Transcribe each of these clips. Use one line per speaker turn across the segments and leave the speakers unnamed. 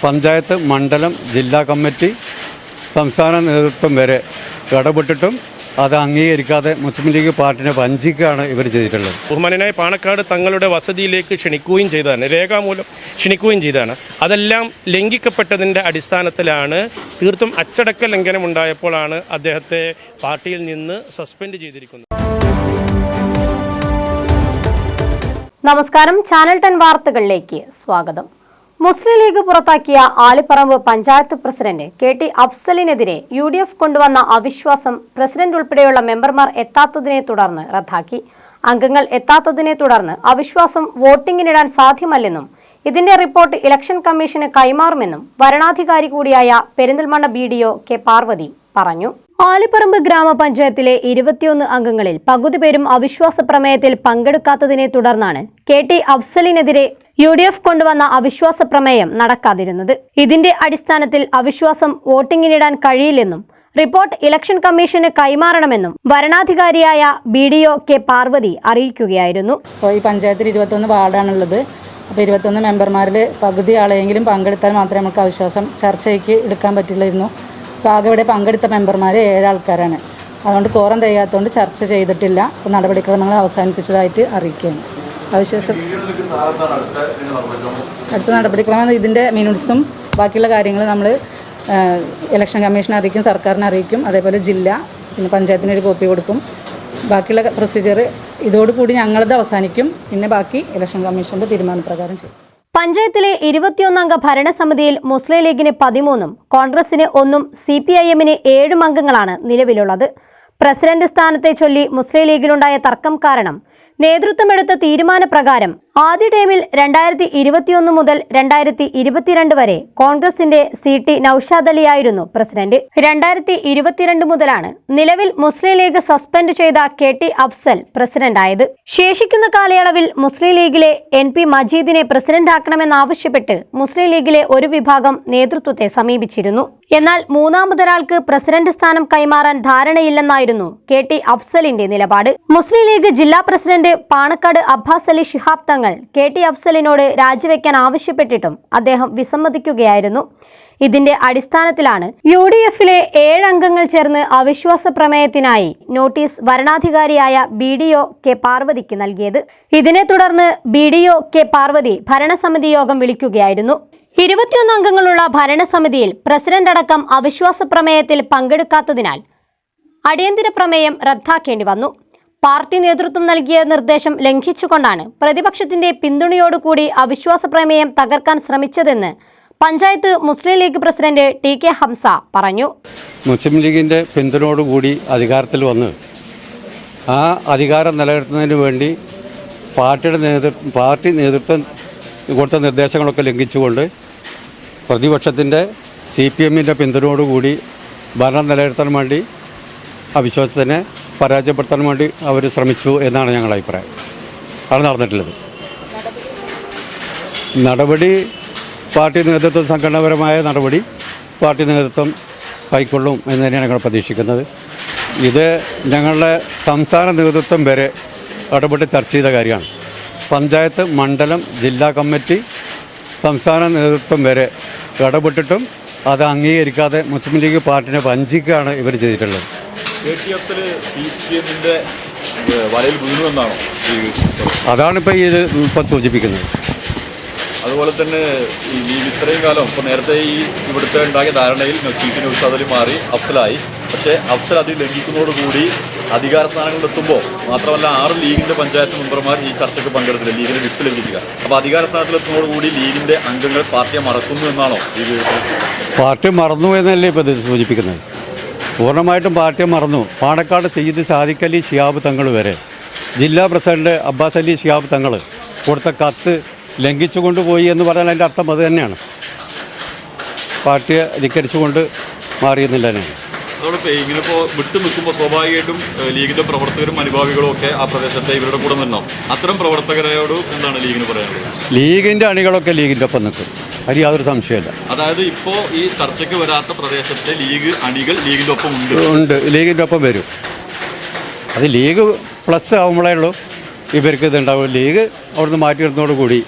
പഞ്ചായത്ത്, മണ്ഡലം, ജില്ലാ കമ്മിറ്റി, സംസ്ഥാന നേതൃത്വം വരെ ഇടപെട്ടിട്ടും അത് അംഗീകരിക്കാതെ മുസ്ലിം ലീഗ് പാർട്ടിനെ വഞ്ചിക്കുകയാണ് ഇവർ ചെയ്തിട്ടുള്ളത്.
ബഹുമാനായ പാണക്കാട് തങ്ങളുടെ വസതിയിലേക്ക് ക്ഷണിക്കുകയും ചെയ്തതാണ്, രേഖാമൂലം ക്ഷണിക്കുകയും ചെയ്തതാണ്. അതെല്ലാം ലംഘിക്കപ്പെട്ടതിൻ്റെ അടിസ്ഥാനത്തിലാണ് തീർത്തും അച്ചടക്ക ലംഘനം ഉണ്ടായപ്പോഴാണ് അദ്ദേഹത്തെ പാർട്ടിയിൽ നിന്ന് സസ്പെൻഡ് ചെയ്തിരിക്കുന്നത്.
നമസ്കാരം, ചാനൽ 10 വാർത്തകളിലേക്ക് സ്വാഗതം. മുസ്ലിം ലീഗ് പുറത്താക്കിയ Aliparamba panchayat president KT അഫ്സലിനെതിരെ UDF കൊണ്ടുവന്ന അവിശ്വാസം പ്രസിഡന്റ് ഉൾപ്പെടെയുള്ള മെമ്പർമാർ എത്താത്തതിനെ തുടർന്ന് റദ്ദാക്കി. അംഗങ്ങൾ എത്താത്തതിനെ തുടർന്ന് അവിശ്വാസം വോട്ടിംഗിനിടാൻ സാധ്യമല്ലെന്നും ഇതിന്റെ റിപ്പോർട്ട് ഇലക്ഷൻ കമ്മീഷന് കൈമാറുമെന്നും വരണാധികാരി കൂടിയായ പെരിന്തൽമണ്ണ BDO K പാർവതി പറഞ്ഞു. ആലിപ്പറമ്പ് ഗ്രാമപഞ്ചായത്തിലെ 21 അംഗങ്ങളിൽ പകുതി പേരും അവിശ്വാസ പ്രമേയത്തിൽ പങ്കെടുക്കാത്തതിനെ തുടർന്നാണ് KT അഫ്സലിനെതിരെ UDF കൊണ്ടുവന്ന അവിശ്വാസ പ്രമേയം നടക്കാതിരുന്നത്. ഇതിന്റെ അടിസ്ഥാനത്തിൽ അവിശ്വാസം വോട്ടിംഗിനിടാൻ കഴിയില്ലെന്നും റിപ്പോർട്ട് ഇലക്ഷൻ കമ്മീഷന് കൈമാറണമെന്നും വരണാധികാരിയായ BDO K പാർവതി അറിയിക്കുകയായിരുന്നു.
ഈ പഞ്ചായത്തിൽ 21 വാർഡാണുള്ളത്. അപ്പോൾ 21 മെമ്പർമാരിൽ പകുതി ആളെങ്കിലും പങ്കെടുത്താൽ മാത്രമേ നമുക്ക് അവിശ്വാസം ചർച്ചയ്ക്ക് എടുക്കാൻ പറ്റില്ലായിരുന്നു. അപ്പോൾ ആകെ ഇവിടെ പങ്കെടുത്ത മെമ്പർമാർ 7 ആൾക്കാരാണ്. അതുകൊണ്ട് കോറം തികയാത്തതുകൊണ്ട് ചർച്ച ചെയ്തിട്ടില്ല. അപ്പോൾ നടപടിക്രമങ്ങൾ അവസാനിപ്പിച്ചതായിട്ട് അറിയിക്കുകയാണ്. അവിശ്വാസം അടുത്ത നടപടിക്രമം ഇതിൻ്റെ മിനിറ്റ്സും ബാക്കിയുള്ള കാര്യങ്ങൾ നമ്മൾ ഇലക്ഷൻ കമ്മീഷനെ അറിയിക്കും, സർക്കാരിനെ അറിയിക്കും, അതേപോലെ ജില്ല പിന്നെ പഞ്ചായത്തിന് ഒരു കോപ്പി കൊടുക്കും. ബാക്കിയുള്ള പ്രൊസീജിയർ ഇതോടുകൂടി ഞങ്ങളത് അവസാനിക്കും. പിന്നെ ബാക്കി ഇലക്ഷൻ കമ്മീഷൻ്റെ തീരുമാനപ്രകാരം ചെയ്യും.
പഞ്ചായത്തിലെ 21 അംഗ ഭരണസമിതിയിൽ മുസ്ലിം ലീഗിന് 13 കോൺഗ്രസിന് 1 CPIM-ന് 7 അംഗങ്ങളാണ് നിലവിലുള്ളത്. പ്രസിഡന്റ് സ്ഥാനത്തെ ചൊല്ലി മുസ്ലിം ലീഗിലുണ്ടായ തർക്കം കാരണം നേതൃത്വമെടുത്ത തീരുമാനപ്രകാരം ആദ്യ ടൈമിൽ 2021 മുതൽ 2022 വരെ കോൺഗ്രസിന്റെ CT നൌഷാദ് അലിയായിരുന്നു പ്രസിഡന്റ്. 2022 മുതലാണ് നിലവിൽ മുസ്ലിം ലീഗ് സസ്പെൻഡ് ചെയ്ത KT അഫ്സൽ പ്രസിഡന്റായത്. ശേഷിക്കുന്ന കാലയളവിൽ മുസ്ലിം ലീഗിലെ NP മജീദിനെ പ്രസിഡന്റാക്കണമെന്നാവശ്യപ്പെട്ട് മുസ്ലിം ലീഗിലെ ഒരു വിഭാഗം നേതൃത്വത്തെ സമീപിച്ചിരുന്നു. എന്നാൽ മൂന്നാമതൊരാൾക്ക് പ്രസിഡന്റ് സ്ഥാനം കൈമാറാൻ ധാരണയില്ലെന്നായിരുന്നു KT അഫ്സലിന്റെ നിലപാട്. മുസ്ലിം ലീഗ് ജില്ലാ president Panakkad Abbas Ali Shihab Thangal KT അഫ്സലിനോട് രാജിവെക്കാൻ ആവശ്യപ്പെട്ടിട്ടും അദ്ദേഹം വിസമ്മതിക്കുകയായിരുന്നു. ഇതിന്റെ അടിസ്ഥാനത്തിലാണ് UDF-ലെ 7 അംഗങ്ങൾ ചേർന്ന് അവിശ്വാസ പ്രമേയത്തിനായി നോട്ടീസ് വരണാധികാരിയായ BDO K പാർവതിക്ക് നൽകിയത്. ഇതിനെ തുടർന്ന് BDO K പാർവതി ഭരണസമിതി യോഗം വിളിക്കുകയായിരുന്നു. 21 അംഗങ്ങളുള്ള ഭരണസമിതിയിൽ പ്രസിഡന്റ് അടക്കം അവിശ്വാസ പ്രമേയത്തിൽ പങ്കെടുക്കാത്തതിനാൽ അടിയന്തര പ്രമേയം റദ്ദാക്കേണ്ടി വന്നു. പാർട്ടി നേതൃത്വം നൽകിയ നിർദ്ദേശം ലംഘിച്ചുകൊണ്ടാണ് പ്രതിപക്ഷത്തിന്റെ പിന്തുണയോടുകൂടി അവിശ്വാസ പ്രമേയം തകർക്കാൻ ശ്രമിച്ചതെന്ന് panchayat Muslim league president TK Hamza പറഞ്ഞു.
മുസ്ലിം ലീഗിൻ്റെ പിന്തുണയോടുകൂടി അധികാരത്തിൽ വന്ന് ആ അധികാരം നിലനിർത്തുന്നതിന് വേണ്ടി പാർട്ടി നേതൃത്വം കൊടുത്ത നിർദ്ദേശങ്ങളൊക്കെ ലംഘിച്ചുകൊണ്ട് പ്രതിപക്ഷത്തിൻ്റെ CPM-ൻ്റെ പിന്തുണയോടുകൂടി ഭരണം നിലനിർത്താൻ വേണ്ടി അവിശ്വാസത്തിനെ പരാജയപ്പെടുത്താൻ വേണ്ടി അവർ ശ്രമിച്ചു എന്നാണ് ഞങ്ങളുടെ അഭിപ്രായം. അത് നടന്നിട്ടുള്ളത്. നടപടി പാർട്ടി നേതൃത്വം സംഘടനാപരമായ നടപടി പാർട്ടി നേതൃത്വം കൈക്കൊള്ളും എന്ന് തന്നെയാണ് ഞങ്ങൾ പ്രതീക്ഷിക്കുന്നത്. ഇത് ഞങ്ങളുടെ സംസ്ഥാന നേതൃത്വം വരെ ഇടപെട്ട് ചർച്ച ചെയ്ത കാര്യമാണ്. പഞ്ചായത്ത്, മണ്ഡലം, ജില്ലാ കമ്മിറ്റി, സംസ്ഥാന നേതൃത്വം വരെ ഇടപെട്ടിട്ടും അത് അംഗീകരിക്കാതെ മുസ്ലിം ലീഗ് പാർട്ടിനെ വഞ്ചിക്കുകയാണ് ഇവർ ചെയ്തിട്ടുള്ളത്. അതാണിപ്പോൾ ഇപ്പം സൂചിപ്പിക്കുന്നത്.
അതുപോലെ തന്നെ ഈ ലീഗ് ഇത്രയും കാലം ഇപ്പോൾ നേരത്തെ ഇവിടുത്തെ ഉണ്ടാക്കിയ ധാരണയിൽ CT നൌഷാദ് അലി മാറി അഫ്സലായി. പക്ഷേ അഫ്സൽ അത് ലംഘിക്കുന്നതോടുകൂടി അധികാര സ്ഥാനങ്ങളിലെത്തുമ്പോൾ മാത്രമല്ല 6 ലീഗിൻ്റെ പഞ്ചായത്ത് മെമ്പർമാർ ഈ ചർച്ചയ്ക്ക് പങ്കെടുത്തില്ല, ലീഗിൻ്റെ വിപ്പ് ലംഘിക്കുക. അപ്പോൾ അധികാര സ്ഥാനത്തിലെത്തുന്നതോടുകൂടി ലീഗിൻ്റെ അംഗങ്ങൾ പാർട്ടിയെ മറക്കുന്നു എന്നാണോ ലീഗ്?
പാർട്ടി മറന്നു എന്നല്ലേ ഇപ്പോൾ ഇത് സൂചിപ്പിക്കുന്നത്. പൂർണ്ണമായിട്ടും പാർട്ടിയെ മറന്നു. പാണക്കാട് സയ്യിദ് സാദിഖ് അലി ശിഹാബ് തങ്ങൾ വരെ ജില്ലാ പ്രസിഡന്റ് അബ്ബാസ് അലി ശിഹാബ് തങ്ങൾ കൊടുത്ത കത്ത് ലംഘിച്ചു കൊണ്ടുപോയി എന്ന് പറഞ്ഞാൽ അതിൻ്റെ അർത്ഥം അത് തന്നെയാണ്. പാർട്ടിയെ ധിക്കരിച്ചുകൊണ്ട് മാറിയെന്നില്ല തന്നെയാണ്.
അതോടൊപ്പം ഇങ്ങനെ ഇപ്പോൾ വിട്ടു നിൽക്കുമ്പോൾ സ്വാഭാവികമായിട്ടും ലീഗിൻ്റെ പ്രവർത്തകരും അനുഭാവികളും ഒക്കെ ആ പ്രദേശത്തെ ഇവരുടെ കൂടെ നിന്നോ അത്തരം പ്രവർത്തകരോട് എന്താണ് ലീഗിന് പറയാനുള്ളത്?
ലീഗിൻ്റെ അണികളൊക്കെ ലീഗിൻ്റെ ഒപ്പം നിൽക്കും, അത് യാതൊരു സംശയമില്ല.
അതായത് ഇപ്പോൾ ഈ ചർച്ചയ്ക്ക് വരാത്ത പ്രദേശത്തെ ലീഗ് അണികൾ ലീഗിൻ്റെ ഒപ്പം
ഉണ്ട്, ലീഗിൻ്റെ ഒപ്പം വരും. അത് ലീഗ് പ്ലസ് ആകുമ്പോഴേ ഉള്ളൂ ഇവർക്ക് ഇതുണ്ടാവും. ലീഗ് അവിടുന്ന് മാറ്റി നിർത്തുന്നതോടുകൂടി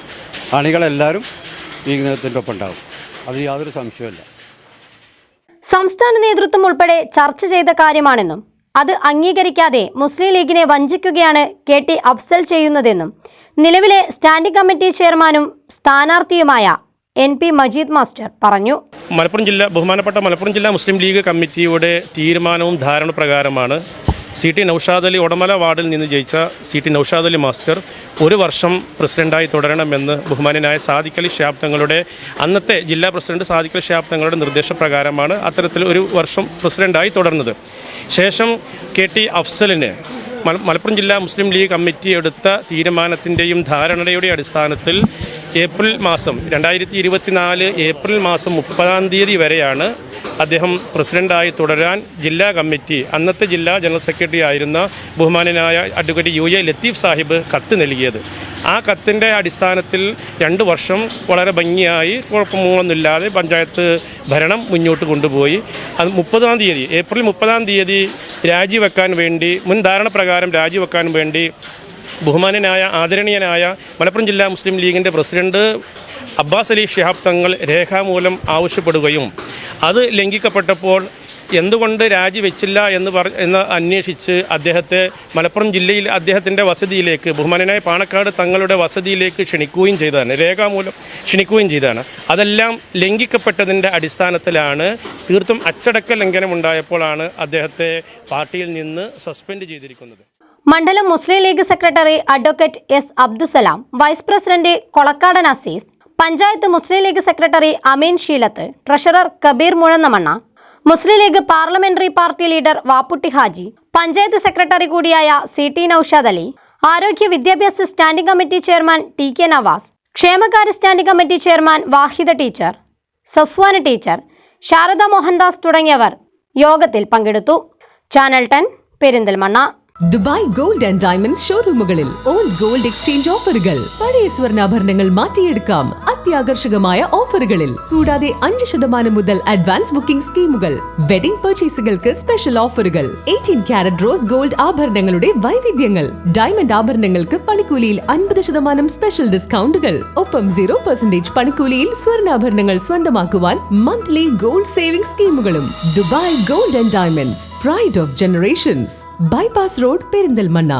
അണികളെല്ലാവരും ലീഗ് നേതൃത്വത്തിൻ്റെ ഒപ്പം ഉണ്ടാവും. അത് യാതൊരു സംശയമില്ല.
സംസ്ഥാന നേതൃത്വം ഉൾപ്പെടെ ചർച്ച ചെയ്ത കാര്യമാണെന്നും അത് അംഗീകരിക്കാതെ മുസ്ലിം ലീഗിനെ വഞ്ചിക്കുകയാണ് KT അഫ്സൽ ചെയ്യുന്നതെന്നും നിലവിലെ സ്റ്റാൻഡിംഗ് കമ്മിറ്റി ചെയർമാനും സ്ഥാനാർത്ഥിയുമായ NP മജീദ് മാസ്റ്റർ പറഞ്ഞു.
ബഹുമാനപ്പെട്ട മലപ്പുറം ജില്ലാ മുസ്ലിം ലീഗ് കമ്മിറ്റിയുടെ തീരുമാനവും ധാരണ പ്രകാരമാണ് CT നൗഷാദ് അലി ഉടമല വാർഡിൽ നിന്ന് ജയിച്ച CT നൗഷാദ് അലി മാസ്റ്റർ 1 വർഷം പ്രസിഡന്റായി തുടരണമെന്ന് ബഹുമാന്യനായ സാദിഖ് അലി ശിഹാബ് തങ്ങളുടെ അന്നത്തെ ജില്ലാ പ്രസിഡന്റ് സാദിഖ് അലി ശിഹാബ് തങ്ങളുടെ നിർദ്ദേശപ്രകാരമാണ് അത്തരത്തിൽ 1 വർഷം പ്രസിഡന്റായി തുടർന്നത്. ശേഷം KT അഫ്സലിന് മലപ്പുറം ജില്ലാ മുസ്ലിം ലീഗ് കമ്മിറ്റി എടുത്ത തീരുമാനത്തിൻ്റെയും ധാരണയുടെ അടിസ്ഥാനത്തിൽ ഏപ്രിൽ മാസം 2024 ഏപ്രിൽ മാസം 30-ാം തീയതി വരെയാണ് അദ്ദേഹം പ്രസിഡന്റായി തുടരാൻ ജില്ലാ കമ്മിറ്റി അന്നത്തെ ജില്ലാ ജനറൽ സെക്രട്ടറി ആയിരുന്ന ബഹുമാന്യനായ അഡ്വക്കേറ്റ് UA ലത്തീഫ് സാഹിബ് കത്ത് നൽകിയത്. ആ കത്തിൻ്റെ അടിസ്ഥാനത്തിൽ 2 വർഷം വളരെ ഭംഗിയായി കുഴപ്പമൊന്നുമില്ലാതെ പഞ്ചായത്ത് ഭരണം മുന്നോട്ട് കൊണ്ടുപോയി. അത് 30-ാം തീയതി ഏപ്രിൽ 30-ാം തീയതി രാജിവെക്കാൻ വേണ്ടി മുൻ ധാരണ പ്രകാരം രാജിവെക്കാൻ വേണ്ടി ബഹുമാന്യനായ ആദരണീയനായ മലപ്പുറം ജില്ലാ മുസ്ലിം ലീഗിൻ്റെ പ്രസിഡന്റ് അബ്ബാസ് അലി ശിഹാബ് തങ്ങൾ രേഖാമൂലം ആവശ്യപ്പെടുകയും അത് ലംഘിക്കപ്പെട്ടപ്പോൾ എന്തുകൊണ്ട് രാജിവെച്ചില്ല എന്ന് അന്വേഷിച്ച് അദ്ദേഹത്തെ മലപ്പുറം ജില്ലയിൽ അദ്ദേഹത്തിൻ്റെ വസതിയിലേക്ക് ബഹുമാന്യനായ പാണക്കാട് തങ്ങളുടെ വസതിയിലേക്ക് ക്ഷണിക്കുകയും ചെയ്തതാണ്, രേഖാമൂലം ക്ഷണിക്കുകയും ചെയ്തതാണ്. അതെല്ലാം ലംഘിക്കപ്പെട്ടതിൻ്റെ അടിസ്ഥാനത്തിലാണ് തീർത്തും അച്ചടക്ക ലംഘനം ഉണ്ടായപ്പോഴാണ് അദ്ദേഹത്തെ പാർട്ടിയിൽ നിന്ന് സസ്പെൻഡ് ചെയ്തിരിക്കുന്നത്.
മണ്ഡലം Muslim League secretary advocate S Abdussalam, vice president Kolakkadan Azeez, panchayat Muslim League secretary Ameen Sheelath, treasurer Kabeer Muzhannamanna, Muslim League parliamentary party leader Vapputty Haji, panchayat secretary കൂടിയായ CT നൗഷാദ് അലി, ആരോഗ്യ വിദ്യാഭ്യാസ സ്റ്റാൻഡിംഗ് കമ്മിറ്റി ചെയർമാൻ TK നവാസ്, ക്ഷേമകാര്യ standing committee chairman Wahida teacher, Safvana teacher, Sharada Mohandas തുടങ്ങിയവർ യോഗത്തിൽ പങ്കെടുത്തു. Channel 10 Perinthalmanna.
Dubai gold and diamonds ഷോറൂമുകളിൽ ഓൾഡ് ഗോൾഡ് എക്സ്ചേഞ്ച് ഓഫറുകൾ. പഴയ സ്വർണ്ണാഭരണങ്ങൾ മാറ്റിയെടുക്കാം അത്യാകർഷകമായ ഓഫറുകളിൽ. കൂടാതെ 5% മുതൽ അഡ്വാൻസ് ബുക്കിംഗ് സ്കീമുകൾ. വെഡിംഗ് പർച്ചേസുകൾക്ക് സ്പെഷ്യൽ ഓഫറുകൾ. 18 കാരറ്റ് റോസ് ഗോൾഡ് ആഭരണങ്ങളുടെ വൈവിധ്യങ്ങൾ. ഡയമണ്ട് ആഭരണങ്ങൾക്ക് പണിക്കൂലിയിൽ 50% സ്പെഷ്യൽ ഡിസ്കൗണ്ടുകൾ. ഒപ്പം 0% പണിക്കൂലിയിൽ സ്വർണ്ണാഭരണങ്ങൾ സ്വന്തമാക്കുവാൻ മന്ത്ലി ഗോൾഡ് സേവിംഗ് സ്കീമുകളും. Dubai gold and diamonds, pride of generations, bypass road, Perinthalmanna.